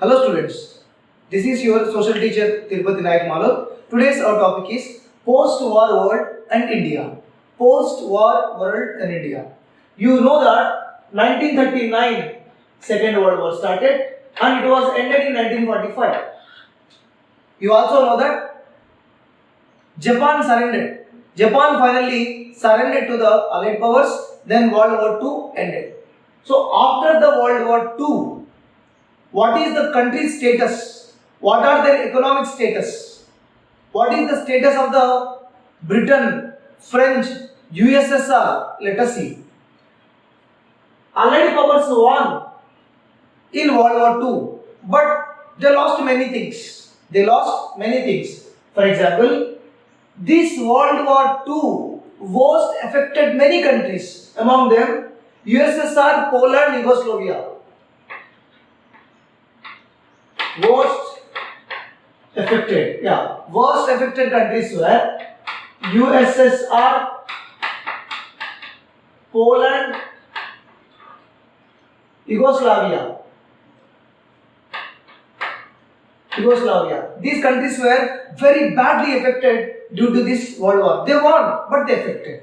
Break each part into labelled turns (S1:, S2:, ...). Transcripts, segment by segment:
S1: Hello students, this is your social teacher Tirupati Nayak Malo. Today's our topic is post-war world and India. Post-war world and India. You know that 1939 Second World War started and it was ended in 1945. You also know that Japan surrendered. Japan finally surrendered to the Allied powers, then World War II ended. So after the World War II, what is the country's status? What are their economic status? What is the status of the Britain, French, USSR? Let us see. Allied powers won in World War II, but they lost many things. For example, this World War II worst affected many countries. Among them, USSR, Poland, Yugoslavia. Worst affected countries were USSR, Poland, Yugoslavia. These countries were very badly affected due to this World War. They won, but they affected.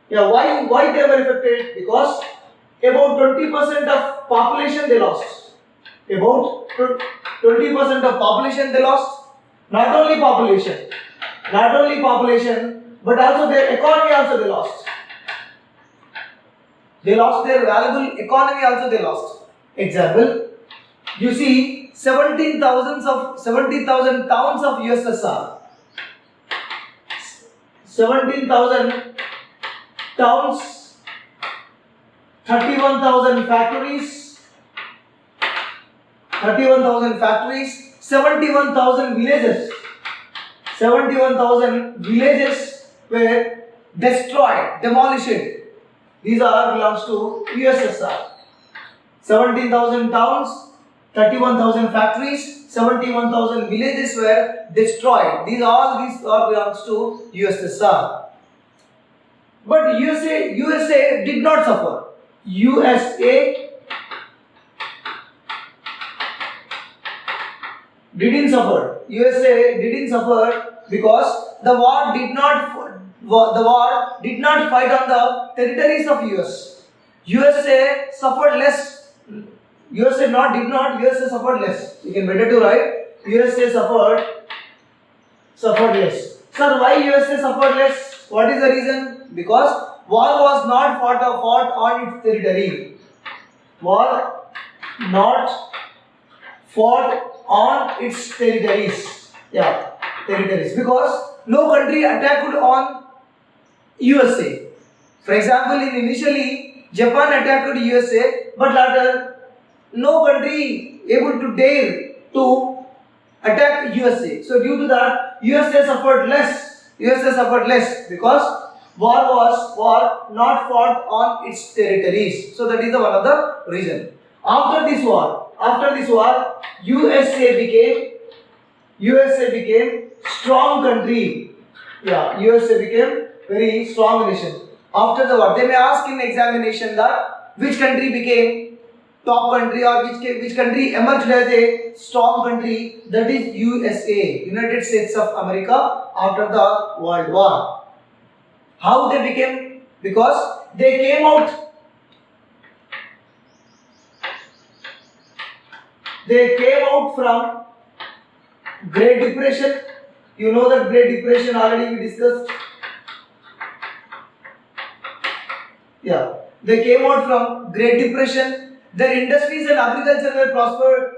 S1: Why they were affected? Because about 20% of population they lost. About 20% of population they lost. Not only population, but also their economy also they lost. They lost their valuable economy also they lost. Example, you see 70,000 towns of USSR. 17,000 towns, 31,000 factories, 71,000 villages. 71,000 villages were destroyed, demolished. These are belongs to USSR. 17,000 towns, 31,000 factories, 71,000 villages were destroyed. These belongs to USSR. But USA did not suffer. USA didn't suffer because the war did not fight on the territories of US. USA suffered less. USA suffered less. You can better to write USA suffered less. Sir, why USA suffered less? What is the reason? Because war was not fought on its territory. War not fought on its territories. Territories. Because no country attacked on USA. For example, initially Japan attacked USA, but later no country able to dare to attack USA. So due to that, USA suffered less because war was not fought on its territories. So that is one of the reason. After this war, USA became strong country. USA became very strong nation. After the war, they may ask in examination that which country became top country or which country emerged as a strong country. That is USA, United States of America, after the World War. How they became? Because they came out. They came out from Great Depression. You know that Great Depression already we discussed. They came out from Great Depression. Their industries and agriculture were prospered.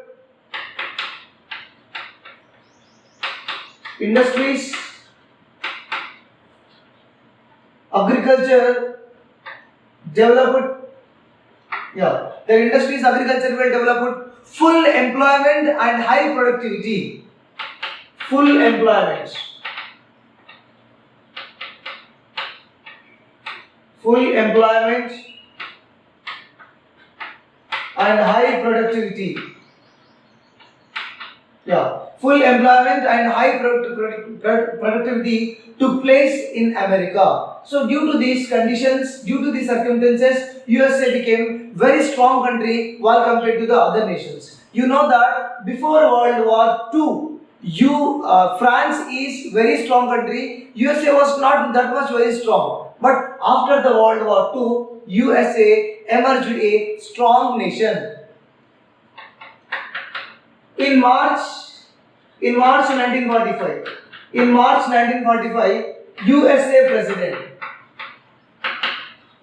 S1: Industries, agriculture developed. Their industries, agriculture were developed. Full employment and high productivity. Full employment and high productivity. Full employment and high productivity took place in America. So due to these conditions, due to these circumstances, USA became very strong country while compared to the other nations. You know that before World War II, France is very strong country. USA was not that much very strong. But after the World War II, USA emerged a strong nation. In March 1945, USA President.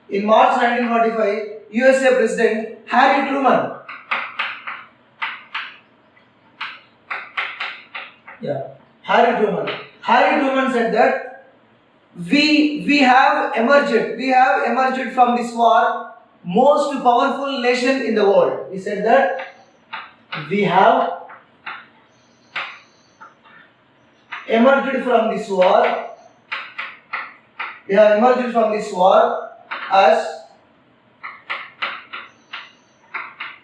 S1: In March 1945, USA President Harry Truman. Harry Truman said that we have emerged from this war most powerful nation in the world. He said that we have emerged from this war. We have emerged from this war as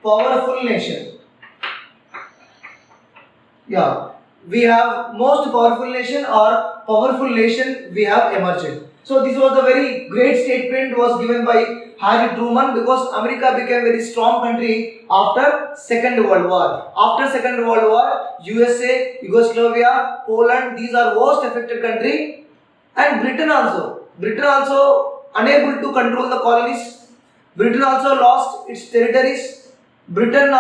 S1: powerful nation. We have most powerful nation or powerful nation we have emerged. So this was a very great statement was given by Harry Truman, because America became a very strong country after Second World War. After Second World War, USA, Yugoslavia, Poland, these are most affected country, and Britain also unable to control the colonies. Britain also lost its territories. Britain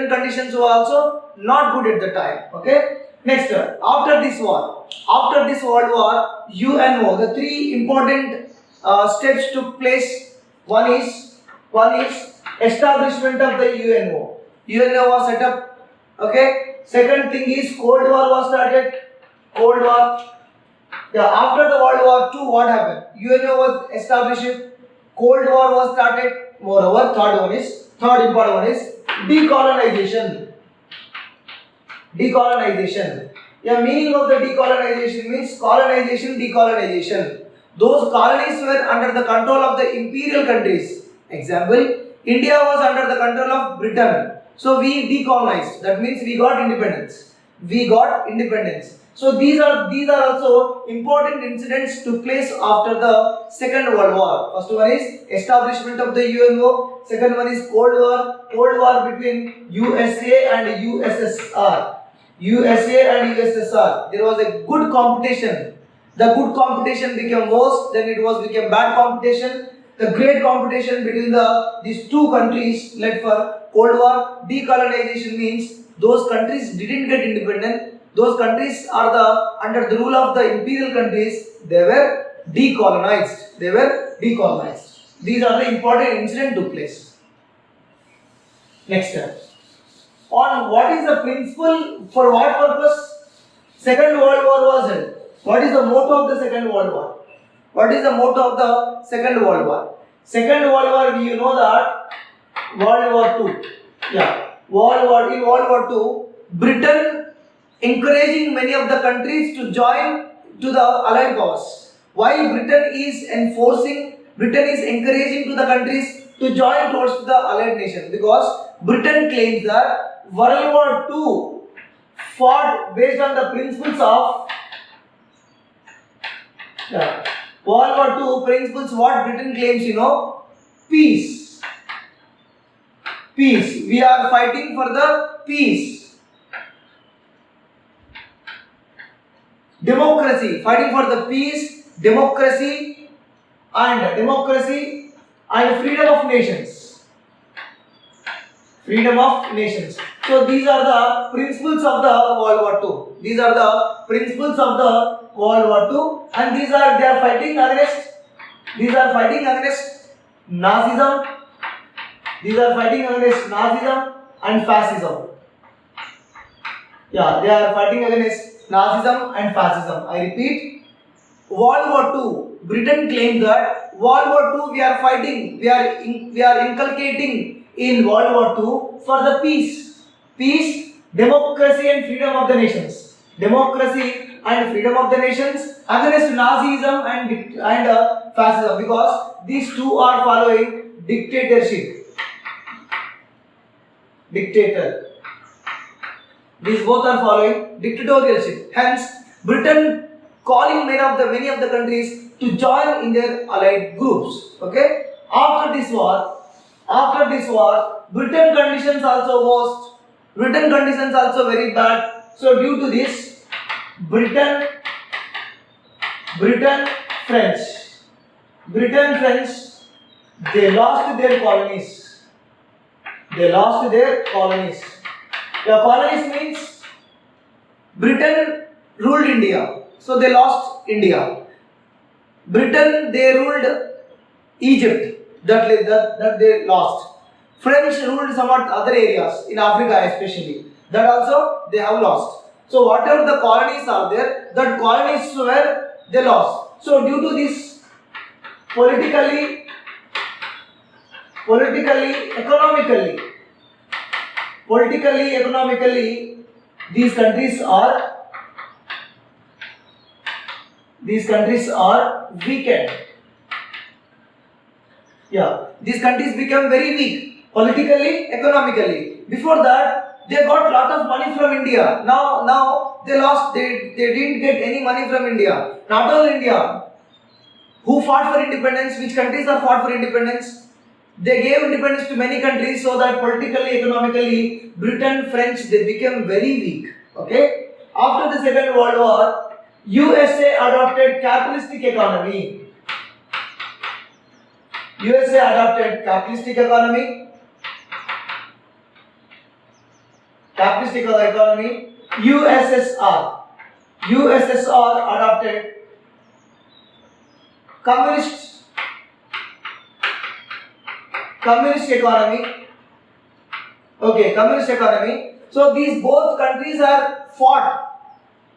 S1: conditions were also not good at the time. Okay. Next, after this World War, UNO, the three important steps took place. One is establishment of the UNO. UNO was set up. Okay. Second thing is Cold War was started. Cold War. After the World War II, what happened? UNO was established. Cold War was started. Moreover, third important one is decolonization. Decolonization. Meaning of the decolonization means colonization, decolonization. Those colonies were under the control of the imperial countries. Example, India was under the control of Britain. So we decolonized. That means we got independence. So these are also important incidents took place after the Second World War. First one is establishment of the UNO. Second one is Cold War between USA and USSR. There was a good competition. The good competition became worse, then became bad competition. The great competition between these two countries led for Cold War. Decolonization means those countries didn't get independent. Those countries are under the rule of the imperial countries. They were decolonized. These are the important incidents took place. Next step. On what is the principle, for what purpose Second World War was held? What is the motto of the Second World War? Second World War, you know that World War II. In World War II, Britain encouraging many of the countries to join to the Allied powers. Why Britain is encouraging to the countries to join towards the Allied nation? Because Britain claims that World War II fought based on the principles of World War II principles. What Britain claims, peace. We are fighting for the peace. Democracy, fighting for the peace, democracy and freedom of nations. So these are the principles of the World War II. And they are fighting against Nazism. And fascism. They are fighting against Nazism and fascism. I repeat, World War II, Britain claims that World War II we are fighting, we are inculcating in World War II for the peace, democracy and freedom of the nations. Against Nazism and fascism, because these two are following dictatorship. These both are following dictatorship. Hence, Britain calling many of the countries to join in their allied groups. After this war, Britain conditions also worst. Written conditions also very bad. So due to this, Britain, French, they lost their colonies. They lost their colonies. The colonies means Britain ruled India, so they lost India. Britain, they ruled Egypt, that they lost. French ruled some other areas in Africa especially, that also they have lost. So whatever the colonies are there, that colonies were they lost. So due to this politically, economically, these countries are weakened. Yeah, these countries become very weak politically, economically. Before that, they got lot of money from India. Now they lost. They didn't get any money from India. Not only India. Who fought for independence? Which countries are fought for independence? They gave independence to many countries, so that politically, economically, Britain, French, they became very weak. Okay. After the Second World War, USA adopted capitalistic economy. USA adopted capitalistic economy. USSR adopted communist economy. Okay, communist economy. So these both countries are fought.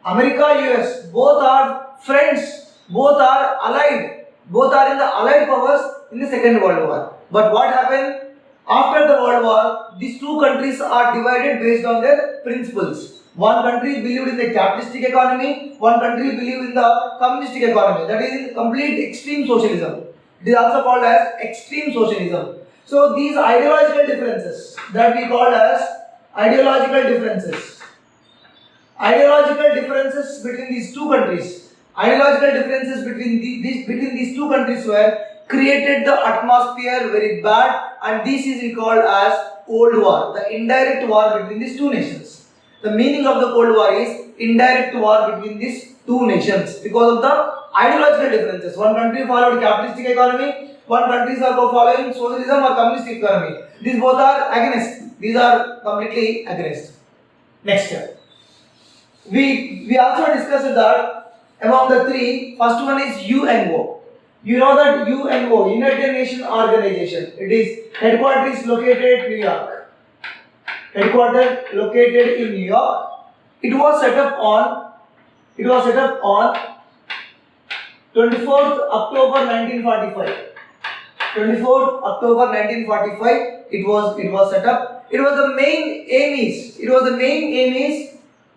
S1: America, US, both are friends, both are allied, both are in the allied powers in the Second World War. But what happened? After the World War, these two countries are divided based on their principles. One country believed in the capitalistic economy, one country believed in the communistic economy. That is in complete extreme socialism. It is also called as extreme socialism. So these ideological differences that we call as ideological differences between these two countries, between these two countries were created the atmosphere very bad, and this is called as Cold War, the indirect war between these two nations. The meaning of the Cold War is indirect war between these two nations because of the ideological differences. One country followed capitalistic economy, one country is following socialism or communist economy. These both are against. These are completely against. Next step. We also discussed that among the three, first one is UNO. You know that UNO, United Nations Organization. It is headquarters located in New York. It was set up on 24th October 1945. 24th October 1945. It was set up. It was the main aim is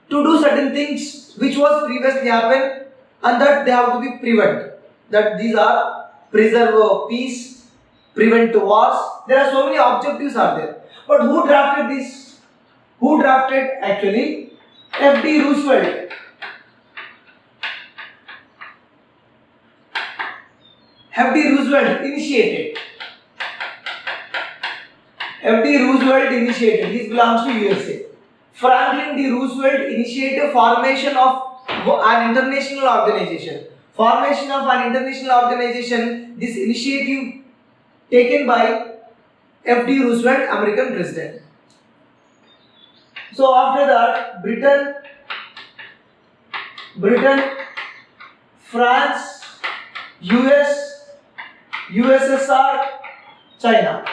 S1: to do certain things which was previously happened, and that they have to be prevented. That these are preserve peace, prevent wars. There are so many objectives are there. But who drafted this? Who drafted actually? F.D. Roosevelt. F.D. Roosevelt initiated. This belongs to USA. Franklin D. Roosevelt initiated formation of an international organization. This initiative taken by F.D. Roosevelt, American president. So after that, Britain, France, US, USSR, China.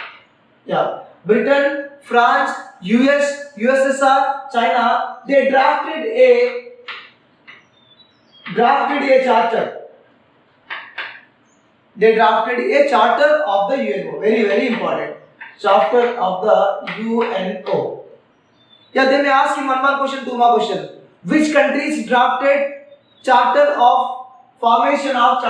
S1: Yeah, Britain, France, US, USSR, China. They drafted a charter. They drafted a charter of the UNO. Very, very important. Charter of the UNO. Yeah, they may ask him one more question, two more question. Which countries drafted charter of formation of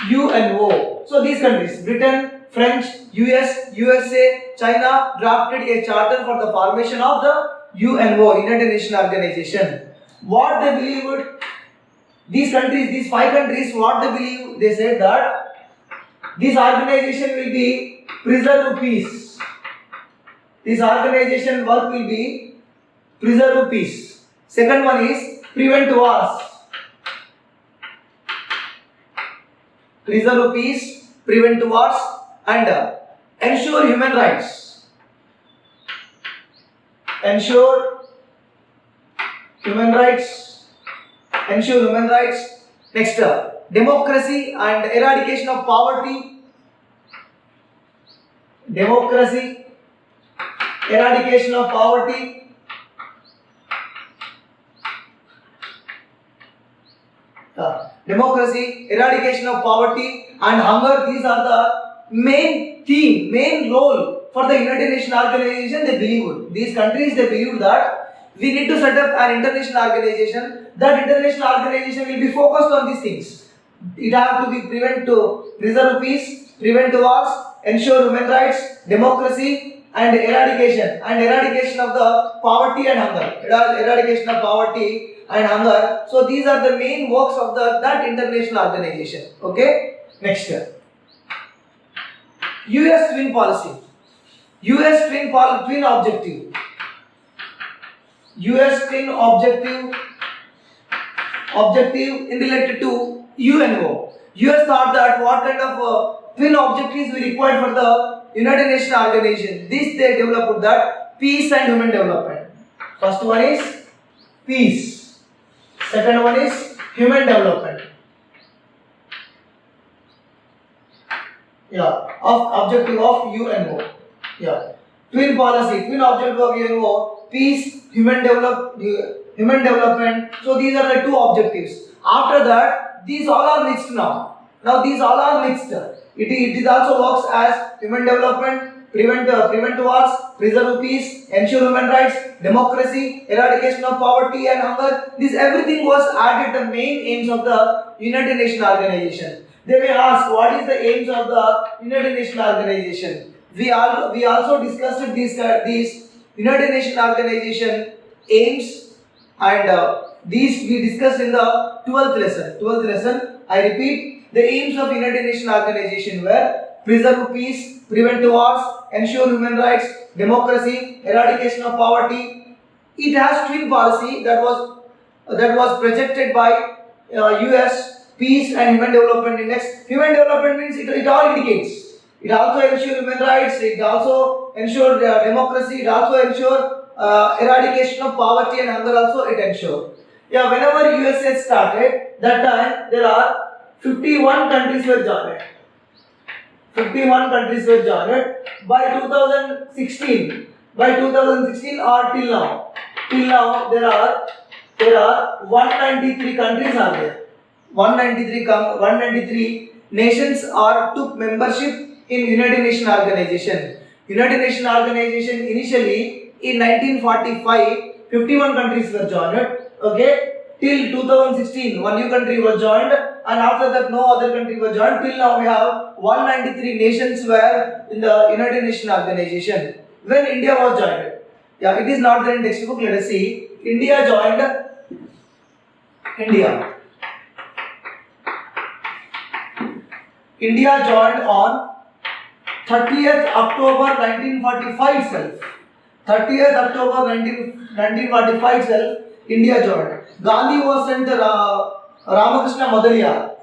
S1: UNO? So these countries, Britain, French, US, USA, China, drafted a charter for the formation of the UNO, United Nations Organization. What they believed, these five countries, what they believe, they said that This organization will be preserve peace. This organization work will be preserve peace. Second one is prevent wars. Preserve peace, prevent wars, and ensure human rights. Ensure human rights. Ensure human rights. Next, democracy and eradication of poverty. Democracy, eradication of poverty. Democracy, eradication of poverty and hunger. These are the main theme, main role for the United Nations organization. They believe, these countries, they believe that we need to set up an international organization. That international organization will be focused on these things. It has to be preserve peace, prevent wars, ensure human rights, democracy and eradication of the poverty and hunger. Eradication of poverty and hunger. So these are the main works of that international organization. Okay. Next, US twin policy. US twin objective. US twin objective in related to UNO. US thought that what kind of twin objectives we required for the United Nations organization. This they developed that peace and human development. First one is peace. Second one is human development. Objective of UNO. Twin policy, twin objective of UNO, peace, human development. So these are the two objectives. After that, these all are mixed now. Now these all are mixed. It also works as human development, prevent wars, preserve peace, ensure human rights, democracy, eradication of poverty and hunger. This everything was added the main aims of the United Nations organization. They may ask, what is the aims of the United Nations organization? We also discussed these United Nations organization aims, and these we discussed in the 12th lesson. 12th lesson, I repeat, the aims of United Nations organization were preserve peace, prevent wars, ensure human rights, democracy, eradication of poverty. It has twin policy that was projected by US Peace and Human Development Index. Human development means it all indicates. It also ensures human rights. It also ensures democracy. It also ensures eradication of poverty and hunger. Also it ensures. Whenever USA started, that time there are 51 countries were joined. 51 countries were joined by 2016. By 2016 or till now there are 193 countries are there. 193 nations took membership in United Nations organization. United Nations organization initially in 1945, 51 countries were joined. Okay. Till 2016, one new country was joined, and after that, no other country was joined. Till now, we have 193 nations were in the United Nations organization. When India was joined, it is not there in textbook. Let us see. India joined on 30th October 1945 itself. 30th October 1945 itself, India joined. Gandhi was sent Ramaswamy Mudaliar.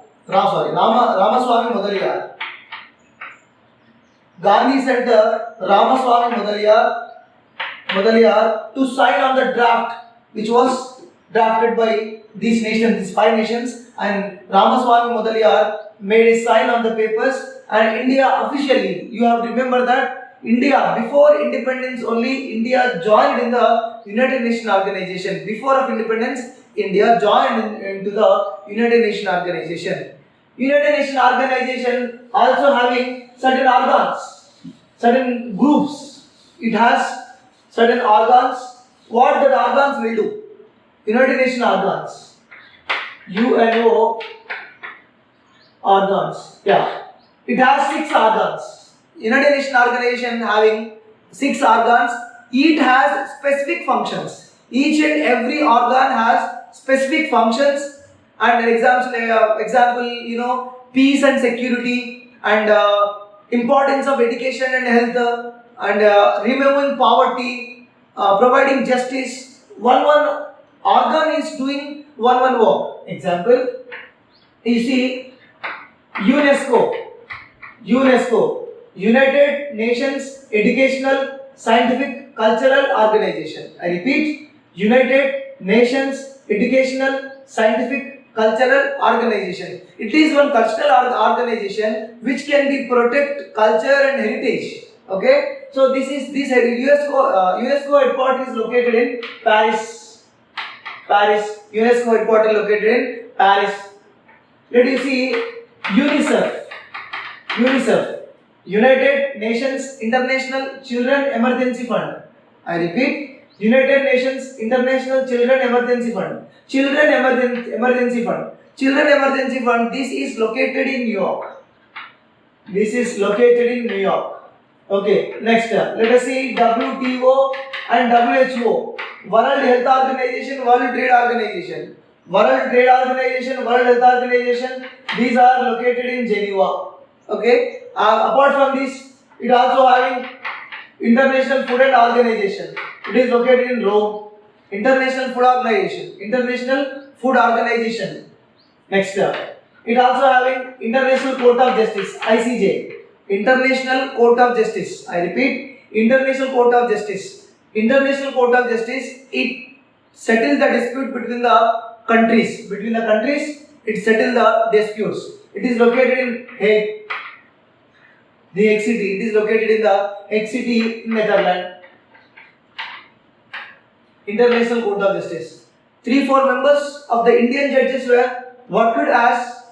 S1: Gandhi sent Ramaswamy Mudaliar to sign on the draft, which was drafted by these nations, these 5 nations, and Ramaswamy Mudaliar made a sign on the papers, and India officially, you have to remember that India, before independence only, India joined in the United Nations organization. Before of independence, India joined into the United Nations organization. United Nations organization also having certain organs, certain groups. It has certain organs. What the organs will do? United Nations organs. UNO organs. It has 6 organs. United Nations organization having 6 organs. It has specific functions. Each and every organ has specific functions. And example, peace and security, and importance of education and health, and removing poverty, providing justice. One organ is doing one work. Example, you see UNESCO, United Nations Educational, Scientific, Cultural Organization. I repeat, United Nations Educational, Scientific, Cultural Organization. It is one cultural organization which can be protect culture and heritage. Okay, so this UNESCO headquarters is located in Paris. UNESCO headquarters located in Paris. Let you see UNICEF, United Nations International Children Emergency Fund. I repeat, United Nations International Children Emergency Fund. Children Emergency Fund. Children Emergency Fund. This is located in New York. Okay, next let us see WTO and WHO. World Health Organization, World Trade Organization. World Trade Organization, World Health Organization. These are located in Geneva. Okay. Apart from this, it also having International Food and Organization. It is located in Rome. International Food Organization. Next, it also having International Court of Justice (ICJ). International Court of Justice. I repeat, International Court of Justice. International Court of Justice. It settles the dispute between the countries. It settles the disputes. It is located in Hague. The Hague City. It is located in the Hague City in Netherlands. International Court of Justice. 3-4 members of the Indian judges were worked as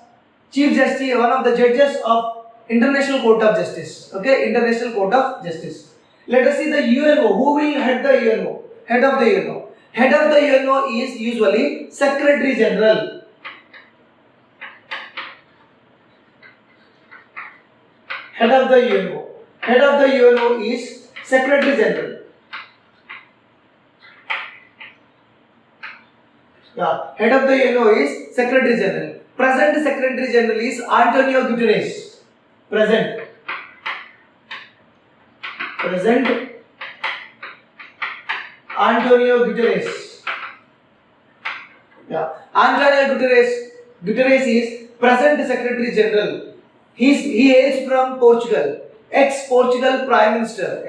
S1: Chief Justice, one of the judges of International Court of Justice. Okay, International Court of Justice. Let us see the UNO. Who will head the UNO? Head of the UNO. Head of the UNO is usually Secretary General. Head of the UNO is Secretary General. Yeah, head of the UNO is Secretary General. Present Secretary General is Antonio Guterres. Present Antonio Guterres. Yeah, Antonio Guterres is present Secretary General. He hails from Portugal. Ex-Portugal Prime Minister.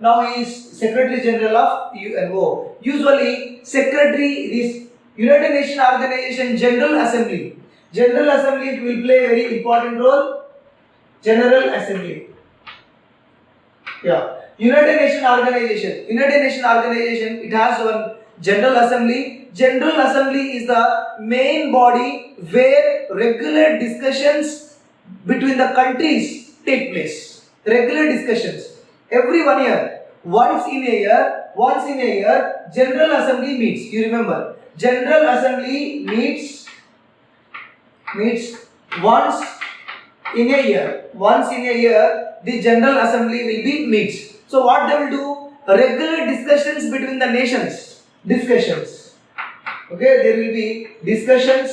S1: Now he is Secretary General of UNO. Usually, this United Nations Organization General Assembly. General Assembly will play a very important role. General Assembly. Yeah. United Nations Organization. It has one General Assembly. General Assembly is the main body where regular discussions between the countries take place. Regular discussions. Every 1 year. Once in a year, General Assembly meets. You remember. General Assembly meets once in a year. The General Assembly will be meets. So what they will do? Regular discussions between the nations. Okay, there will be discussion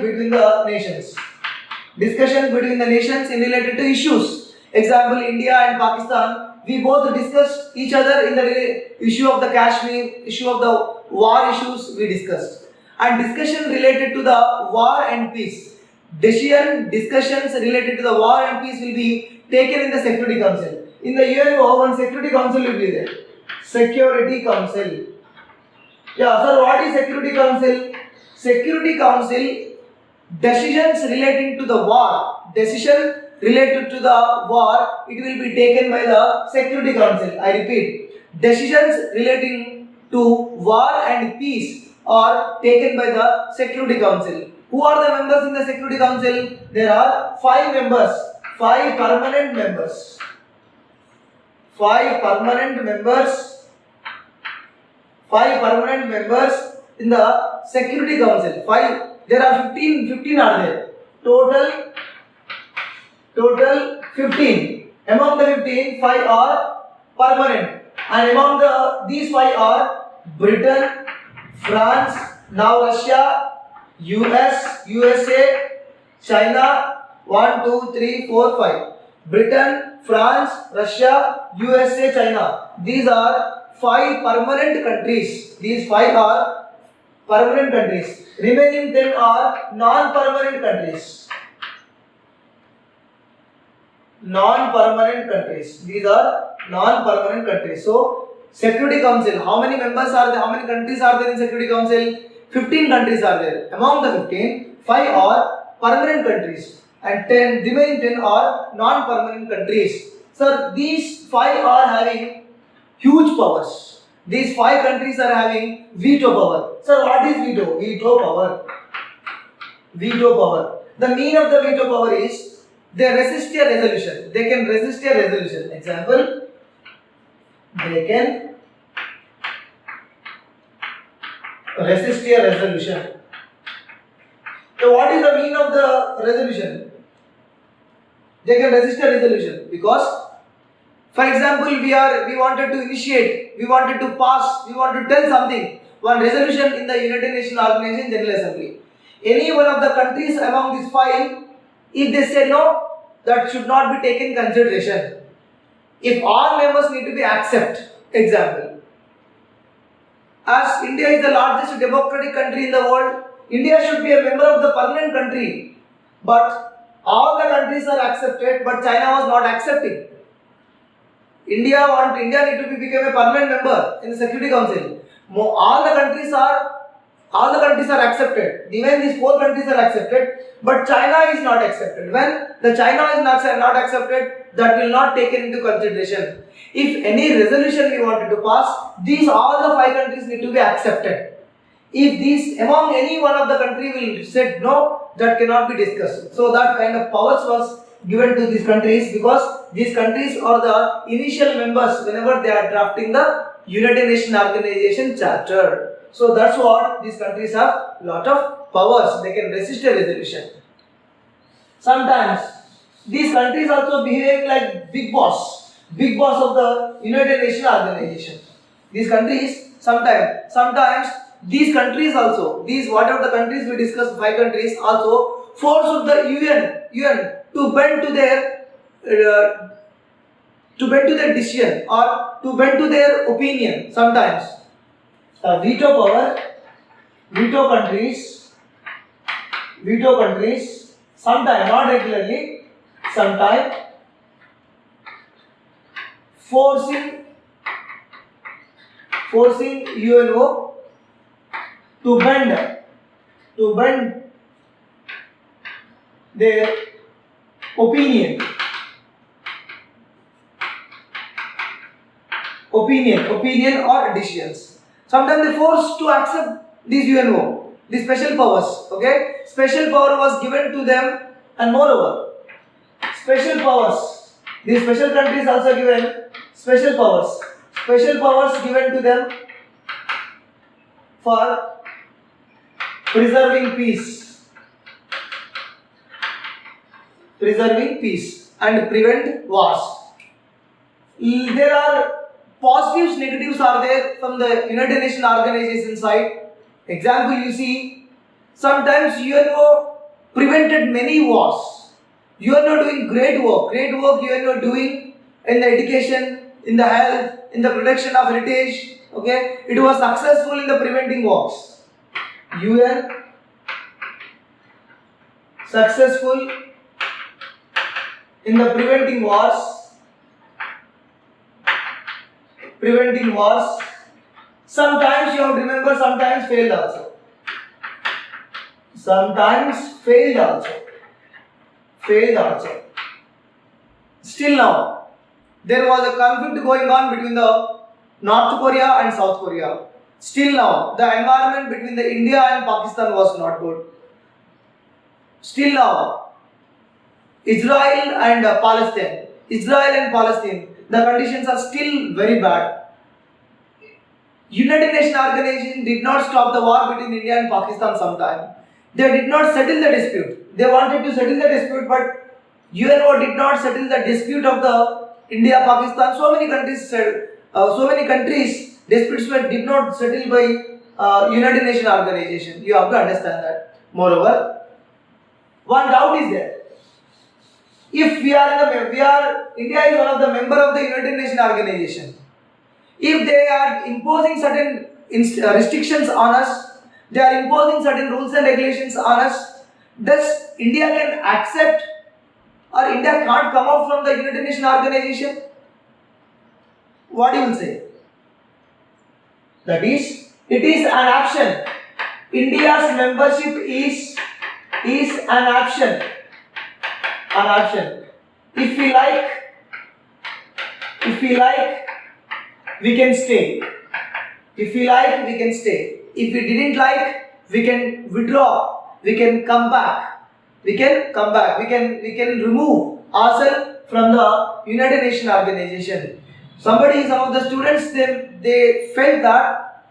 S1: between the nations. Discussion between the nations in related to issues. Example, India and Pakistan. We both discussed each other in the issue of the Kashmir, issue of the war issues we discussed. And discussion related to the war and peace. Discussions related to the war and peace will be taken in the Security Council. In the UNO, one Security Council will be there. Security Council. Yeah, sir, what is Security Council? Security Council, decisions relating to the war. It will be taken by the Security Council. I repeat, decisions relating to war and peace are taken by the Security Council. Who are the members in the Security Council? There are 5 members, 5 permanent members. 5 permanent members in the Security Council. 5. There are 15 are there. Total 15. Among the 15, 5 are permanent. And among these 5 are Britain, France, now Russia, USA, China 1, 2, 3, 4, 5. Britain, France, Russia, USA, China. These are 5 permanent countries. These 5 are permanent countries. Remaining 10 are non-permanent countries. Non-permanent countries. These are non-permanent countries. So, Security Council. How many members are there? How many countries are there in Security Council? 15 countries are there. Among the 15, 5 are permanent countries and 10 remaining 10 are non-permanent countries. So these 5 are having huge powers. These 5 countries are having veto power. So what is veto? Veto power. Veto power. The meaning of the veto power is they resist a resolution. They can resist a resolution. Example, they can resist a resolution. So what is the meaning of the resolution? They can resist a resolution because, for example, we wanted to initiate, we wanted to pass, we want to tell something, one resolution in the United Nations Organization General Assembly. Any one of the countries among these 5, if they say no, that should not be taken consideration. If all members need to be accept, example, as India is the largest democratic country in the world, India should be a member of the permanent country, but all the countries are accepted, but China was not accepting. India need to become a permanent member in the Security Council. All the countries are accepted. Even these 4 countries are accepted, but China is not accepted. When the China is not accepted, that will not taken into consideration. If any resolution we wanted to pass, all the 5 countries need to be accepted. If these among any one of the country will said no, that cannot be discussed. So that kind of powers was given to these countries because these countries are the initial members whenever they are drafting the United Nations Organization Charter. So that's what these countries have lot of powers. They can resist a resolution. Sometimes these countries also behave like big boss of the United Nations Organization. These countries sometimes these countries also, whatever the countries we discussed, 5 countries also force the UN to bend to their decision or to bend to their opinion. Sometimes veto power, veto countries, sometimes not regularly, sometimes forcing UNO to bend their opinion or decisions. Sometimes they forced to accept these UNO, these special powers. Okay, special power was given to them, and moreover, special powers. These special countries also given special powers. Special powers given to them for preserving peace and prevent wars. There are positives, negatives are there from the United Nations Organization side. Example, you see, sometimes UNO prevented many wars. UNO doing great work UNO doing in the education, in the health, in the protection of heritage. Okay, it was successful in the preventing wars. UN successful in the preventing wars. Sometimes you have to remember, sometimes failed also. Still now, there was a conflict going on between the North Korea and South Korea. Still now, the environment between the India and Pakistan was not good. Still now, Israel and Palestine, the conditions are still very bad. United Nations Organization did not stop the war between India and Pakistan sometime. They did not settle the dispute. They wanted to settle the dispute, but UNO did not settle the dispute of the India-Pakistan. So many countries disputes did not settle by United Nations Organization. You have to understand that. Moreover, One doubt is there. If India is one of the member of the United Nations organization. If they are imposing certain restrictions on us, they are imposing certain rules and regulations on us, does India can accept or India can't come out from the United Nations organization? What do you will say? That is, it is an option. India's membership is an option. An option. If we like, we can stay. If we like, we can stay. If we didn't like, we can withdraw. We can come back. We can remove ourselves from the United Nations organization. Some of the students, they felt that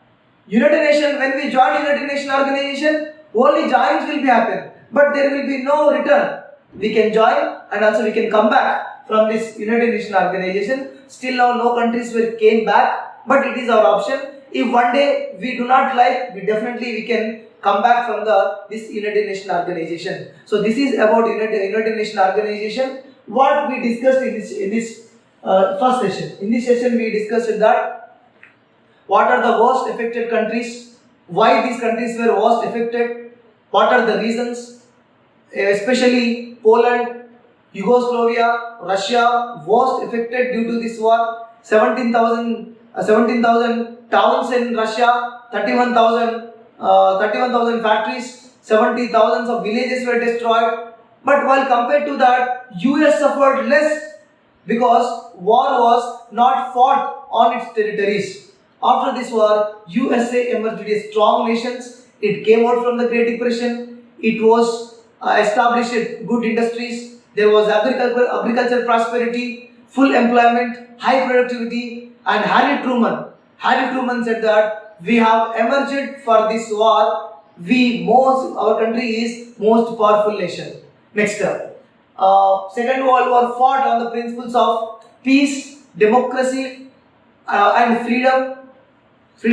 S1: United Nations, when we join United Nations organization, only joins will be happen, but there will be no return. We can join and also we can come back from this United Nations organization. Still now no countries came back, but it is our option. If one day we do not like, we can come back from this United Nations organization. So this is about United Nations organization. What we discussed in this first session. In this session we discussed that what are the worst affected countries, why these countries were worst affected, what are the reasons, especially Poland, Yugoslavia, Russia, worst affected due to this war. 17,000 towns in Russia, 31,000 factories, 70,000 of villages were destroyed. But while compared to that, US suffered less because war was not fought on its territories. After this war, USA emerged as strong nations. It came out from the Great Depression. It was established good industries. There was agriculture prosperity, full employment, high productivity, and Harry Truman said that we have emerged for this war. Our country is most powerful nation. Next step. Second World War fought on the principles of peace, democracy, and freedom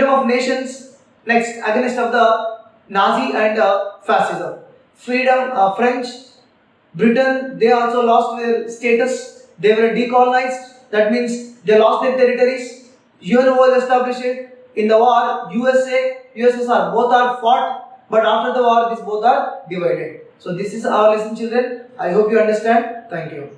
S1: of nations. Next, against of the Nazi and fascism. French, Britain, they also lost their status. They were decolonized. That means they lost their territories. UN was established. In the war, USSR, both are fought. But after the war, these both are divided. So this is our lesson, children. I hope you understand. Thank you.